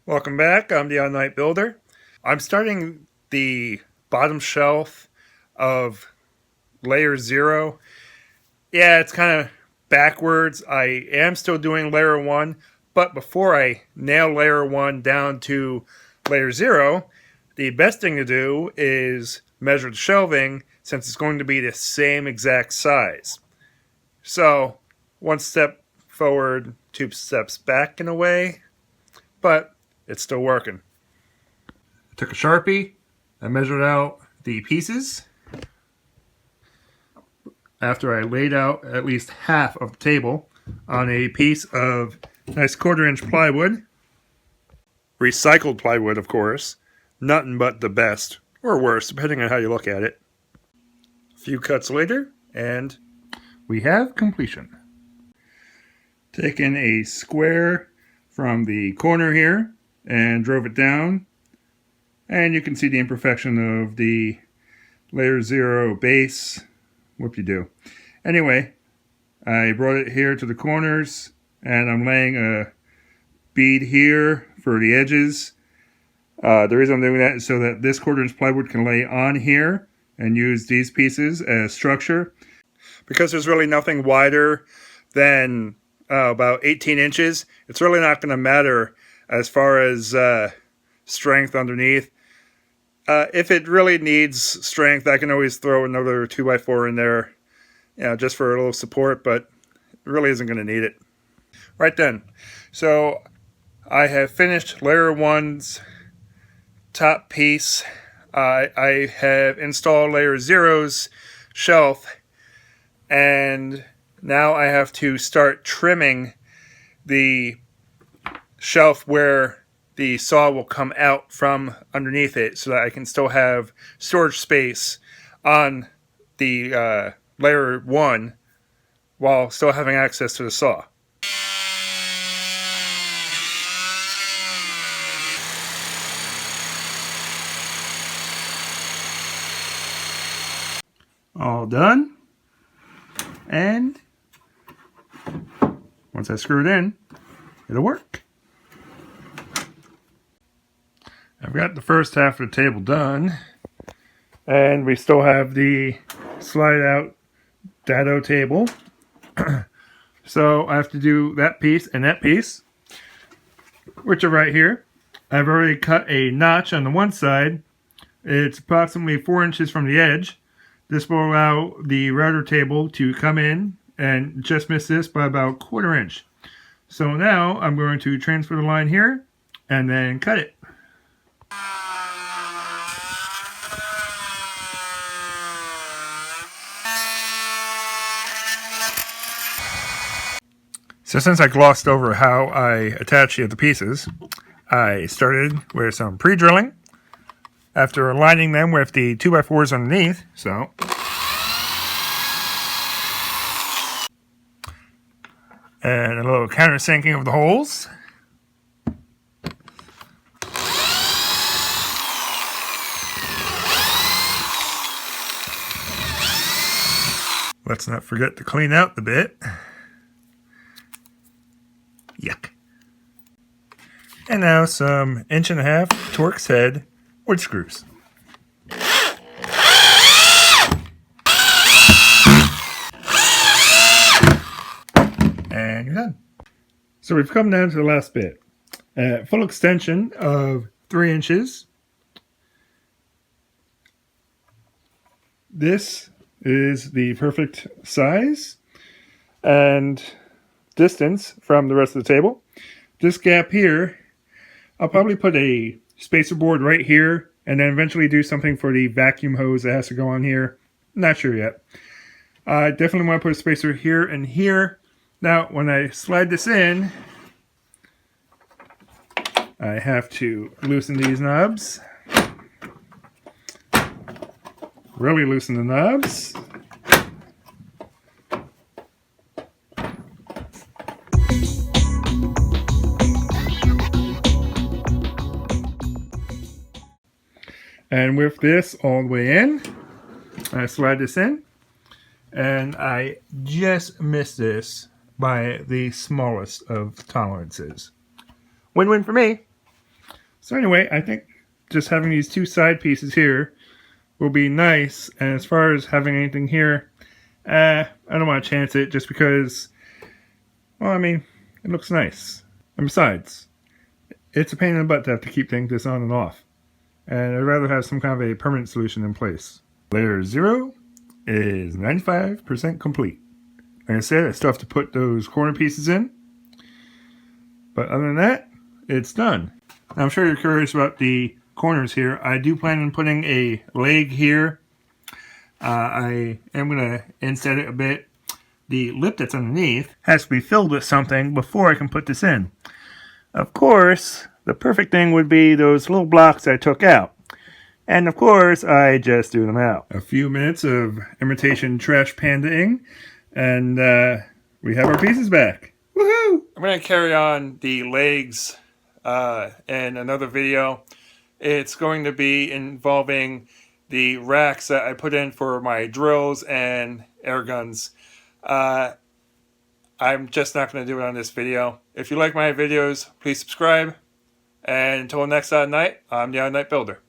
Welcome back. I'm the Oddnight Builder. I'm starting the bottom shelf of layer 0. Yeah, it's kind of backwards. I am still doing layer 1, but before I nail layer 1 down to layer 0, the best thing to do is measure the shelving since it's going to be the same exact size. So, one step forward, 2 steps back in a way, but it's still working. I took a Sharpie and measured out the pieces after I laid out at least half of the table on a piece of nice 1/4-inch plywood. Recycled plywood, of course. Nothing but the best, or worse, depending on how you look at it. A few cuts later, and we have completion. Taking a square from the corner here and drove it down, and you can see the imperfection of the layer 0 base. Whoop-de-doo. Anyway, I brought it here to the corners, and I'm laying a bead here for the edges. The reason I'm doing that is so that this 1/4-inch plywood can lay on here and use these pieces as structure. Because there's really nothing wider than about 18 inches, it's really not going to matter as far as strength underneath. If it really needs strength, I can always throw another 2x4 in there, just for a little support, but it really isn't going to need it. Right then, so I have finished layer 1's top piece. I have installed layer 0's shelf, and now I have to start trimming the shelf where the saw will come out from underneath it so that I can still have storage space on the layer 1 while still having access to the saw. All done. And once I screw it in, it'll work. I've got the first half of the table done, and we still have the slide out dado table. So I have to do that piece and that piece, which are right here. I've already cut a notch on the one side. It's approximately 4 inches from the edge. This will allow the router table to come in and just miss this by about 1/4 inch. So now I'm going to transfer the line here and then cut it. So since I glossed over how I attach the other pieces, I started with some pre-drilling after aligning them with the 2x4s underneath. So and a little countersinking of the holes. Let's not forget to clean out the bit. Yuck. And now some 1.5 Torx head wood screws. And you're done. So we've come down to the last bit. Full extension of 3 inches. This is the perfect size and distance from the rest of the table. This gap here, I'll probably put a spacer board right here and then eventually do something for the vacuum hose that has to go on here. Not sure yet. I definitely want to put a spacer here and here. Now, when I slide this in, I have to loosen these knobs. Really loosen the knobs. And with this all the way in, I slide this in, and I just missed this by the smallest of tolerances. Win-win for me. So anyway, I think just having these two side pieces here will be nice. And as far as having anything here, I don't want to chance it just because, well, I mean, it looks nice. And besides, it's a pain in the butt to have to keep this on and off. And I'd rather have some kind of a permanent solution in place. Layer 0 is 95% complete. Like I said, I still have to put those corner pieces in. But other than that, it's done. I'm sure you're curious about the corners here. I do plan on putting a leg here. I am going to inset it a bit. The lip that's underneath has to be filled with something before I can put this in. Of course, the perfect thing would be those little blocks I took out. And of course, I just threw them out. A few minutes of imitation trash pandaing, and we have our pieces back. Woohoo! I'm going to carry on the legs in another video. It's going to be involving the racks that I put in for my drills and air guns. I'm just not going to do it on this video. If you like my videos, please subscribe. And until next Oddnight, I'm the Oddnight Builder.